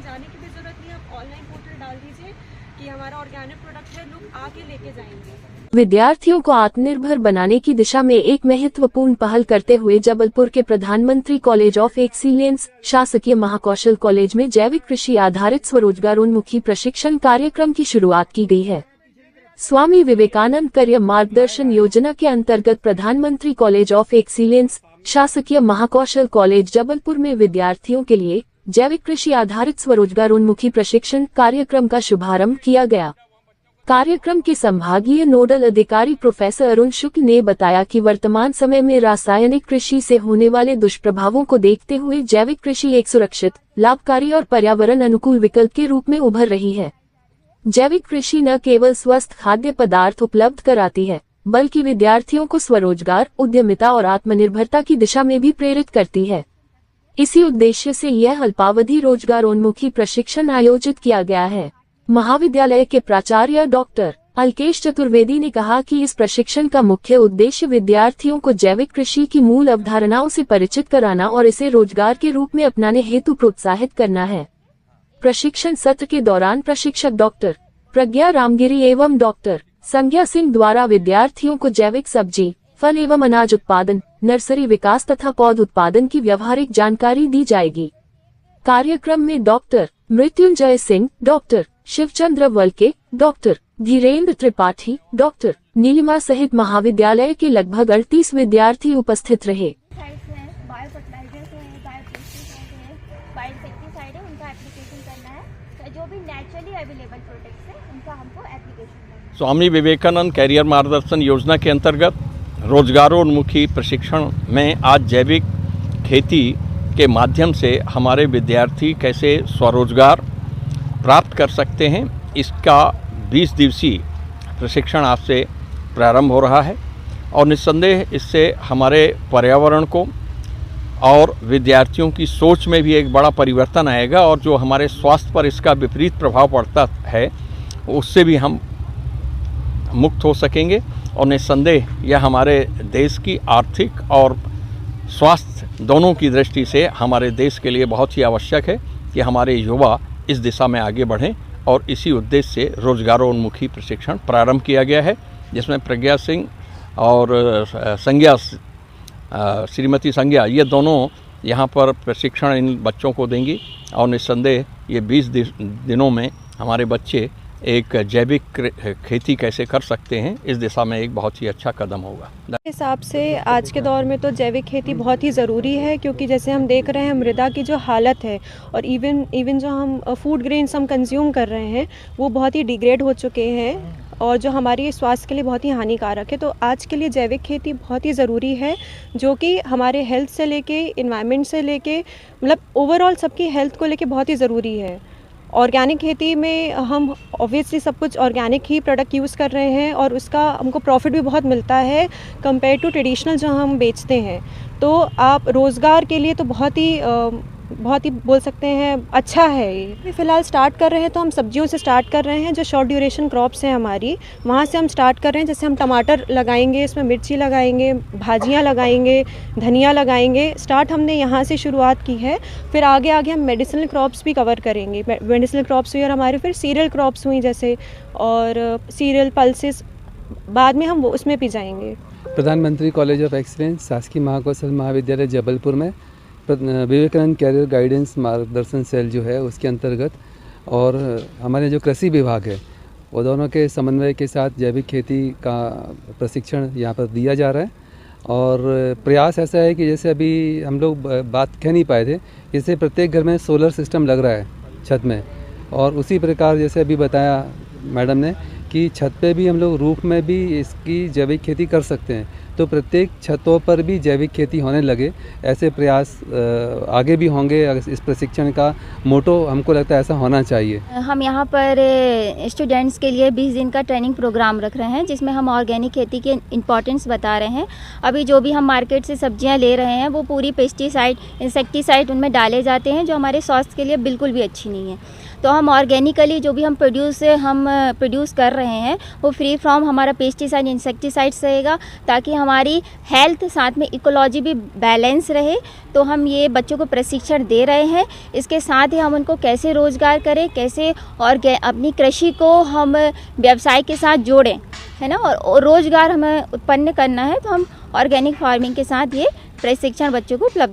जाने की भी जरूरत नहीं है। आप ऑनलाइन पोर्टल डाल दीजिए कि हमारा ऑर्गेनिक प्रोडक्ट है, लोग आके लेके जाएंगे। विद्यार्थियों को आत्मनिर्भर बनाने की दिशा में एक महत्वपूर्ण पहल करते हुए जबलपुर के प्रधानमंत्री कॉलेज ऑफ एक्सीलेंस शासकीय महाकौशल कॉलेज में जैविक कृषि आधारित स्वरोजगारोन्मुखी प्रशिक्षण कार्यक्रम की शुरुआत की गई है। स्वामी विवेकानंद करियर मार्गदर्शन योजना के अंतर्गत प्रधानमंत्री कॉलेज ऑफ एक्सीलेंस शासकीय महाकौशल कॉलेज जबलपुर में विद्यार्थियों के लिए जैविक कृषि आधारित स्वरोजगारोन्मुखी प्रशिक्षण कार्यक्रम का शुभारंभ किया गया। कार्यक्रम के संभागीय नोडल अधिकारी प्रोफेसर अरुण शुक्ल ने बताया कि वर्तमान समय में रासायनिक कृषि से होने वाले दुष्प्रभावों को देखते हुए जैविक कृषि एक सुरक्षित, लाभकारी और पर्यावरण अनुकूल विकल्प के रूप में उभर रही है। जैविक कृषि न केवल स्वस्थ खाद्य पदार्थ उपलब्ध कराती है, बल्कि विद्यार्थियों को स्वरोजगार, उद्यमिता और आत्मनिर्भरता की दिशा में भी प्रेरित करती है। इसी उद्देश्य से यह अल्पावधि रोजगारोन्मुखी प्रशिक्षण आयोजित किया गया है। महाविद्यालय के प्राचार्य डॉक्टर अलकेश चतुर्वेदी ने कहा कि इस प्रशिक्षण का मुख्य उद्देश्य विद्यार्थियों को जैविक कृषि की मूल अवधारणाओं से परिचित कराना और इसे रोजगार के रूप में अपनाने हेतु प्रोत्साहित करना है। प्रशिक्षण सत्र के दौरान प्रशिक्षक डॉक्टर प्रज्ञा रामगिरी एवं डॉक्टर संज्ञा सिंह द्वारा विद्यार्थियों को जैविक सब्जी, फल एवं अनाज उत्पादन, नर्सरी विकास तथा पौध उत्पादन की व्यवहारिक जानकारी दी जाएगी। कार्यक्रम में doctor Mrityunjay Singh, doctor Shivchandra Walke, doctor Dhirendra Tripathi, doctor Neelima सहित महाविद्यालय के लगभग 38 विद्यार्थी उपस्थित रहे। जो भी नेचुरली अवेलेबल प्रोडक्ट्स हैं उनका हमको एप्लीकेशन करना है। स्वामी विवेकानंद कैरियर मार्गदर्शन योजना के अंतर्गत रोजगारोन्मुखी प्रशिक्षण में आज जैविक खेती के माध्यम से हमारे विद्यार्थी कैसे स्वरोजगार प्राप्त कर सकते हैं, इसका 20 दिवसीय प्रशिक्षण आज से प्रारंभ हो रहा है और निस्संदेह इससे हमारे पर्यावरण को और विद्यार्थियों की सोच में भी एक बड़ा परिवर्तन आएगा और जो हमारे स्वास्थ्य पर इसका विपरीत प्रभाव पड़ता है उससे भी हम मुक्त हो सकेंगे और निस्संदेह यह हमारे देश की आर्थिक और स्वास्थ्य दोनों की दृष्टि से हमारे देश के लिए बहुत ही आवश्यक है कि हमारे युवा इस दिशा में आगे बढ़ें और इसी उद्देश्य से रोजगारोन्मुखी प्रशिक्षण प्रारंभ किया गया है, जिसमें प्रज्ञा सिंह और संज्ञा श्रीमती संज्ञा ये दोनों यहाँ पर प्रशिक्षण इन बच्चों को देंगी और निस्संदेह ये 20 दिनों में हमारे बच्चे एक जैविक खेती कैसे कर सकते हैं इस दिशा में एक बहुत ही अच्छा कदम होगा। हिसाब से आज के दौर में तो जैविक खेती बहुत ही ज़रूरी है, क्योंकि जैसे हम देख रहे हैं मृदा की जो हालत है और इवन जो हम फूड ग्रेन्स हम कंज्यूम कर रहे हैं वो बहुत ही डिग्रेड हो चुके हैं और जो हमारी स्वास्थ्य के लिए बहुत ही हानिकारक है। तो आज के लिए जैविक खेती बहुत ही ज़रूरी है, जो कि हमारे हेल्थ से लेके इन्वायरमेंट से लेके मतलब ओवरऑल सबकी हेल्थ को लेके बहुत ही ज़रूरी है। ऑर्गेनिक खेती में हम ऑब्वियसली सब कुछ ऑर्गेनिक ही प्रोडक्ट यूज़ कर रहे हैं और उसका हमको प्रॉफिट भी बहुत मिलता है कंपेयर टू ट्रेडिशनल जो हम बेचते हैं। तो आप रोज़गार के लिए तो बहुत ही बोल सकते हैं अच्छा है। ये फ़िलहाल स्टार्ट कर रहे हैं तो हम सब्जियों से स्टार्ट कर रहे हैं, जो शॉर्ट ड्यूरेशन क्रॉप्स हैं हमारी वहाँ से हम स्टार्ट कर रहे हैं। जैसे हम टमाटर लगाएंगे, इसमें मिर्ची लगाएंगे, भाजियाँ लगाएंगे, धनिया लगाएंगे। स्टार्ट हमने यहाँ से शुरुआत की है, फिर आगे हम मेडिसिनल क्रॉप्स भी कवर करेंगे। मेडिसिनल क्रॉप्स हुई और हमारे फिर सीरियल क्रॉप्स हुई जैसे, और सीरियल पल्सेस बाद में हम उसमें भी जाएंगे। प्रधानमंत्री कॉलेज ऑफ एक्सीलेंस शासकीय महाकौशल महाविद्यालय जबलपुर में विवेकानंद कैरियर गाइडेंस मार्गदर्शन सेल जो है उसके अंतर्गत और हमारे जो कृषि विभाग है वो दोनों के समन्वय के साथ जैविक खेती का प्रशिक्षण यहाँ पर दिया जा रहा है। और प्रयास ऐसा है कि जैसे अभी हम लोग बात कह नहीं पाए थे, जैसे प्रत्येक घर में सोलर सिस्टम लग रहा है छत में, और उसी प्रकार जैसे अभी बताया मैडम ने कि छत पे भी हम लोग रूफ में भी इसकी जैविक खेती कर सकते हैं। तो प्रत्येक छतों पर भी जैविक खेती होने लगे, ऐसे प्रयास आगे भी होंगे। इस प्रशिक्षण का मोटो हमको लगता है ऐसा होना चाहिए। हम यहाँ पर स्टूडेंट्स के लिए 20 दिन का ट्रेनिंग प्रोग्राम रख रहे हैं, जिसमें हम ऑर्गेनिक खेती के इम्पोर्टेंस बता रहे हैं। अभी जो भी हम मार्केट से सब्जियाँ ले रहे हैं वो पूरी पेस्टिसाइड, इंसेक्टिसाइड उनमें डाले जाते हैं, जो हमारे स्वास्थ्य के लिए बिल्कुल भी अच्छी नहीं है। तो हम ऑर्गेनिकली जो भी हम प्रोड्यूस कर रहे हैं वो फ्री फ्रॉम हमारा पेस्टिसाइड, इंसेक्टिसाइड्स रहेगा, ताकि हमारी हेल्थ साथ में इकोलॉजी भी बैलेंस रहे, तो हम ये बच्चों को प्रशिक्षण दे रहे हैं। इसके साथ ही हम उनको कैसे रोज़गार करें, कैसे और अपनी कृषि को हम व्यवसाय के साथ जोड़ें, है ना, और रोज़गार हमें उत्पन्न करना है, तो हम ऑर्गेनिक फार्मिंग के साथ ये प्रशिक्षण बच्चों को उपलब्ध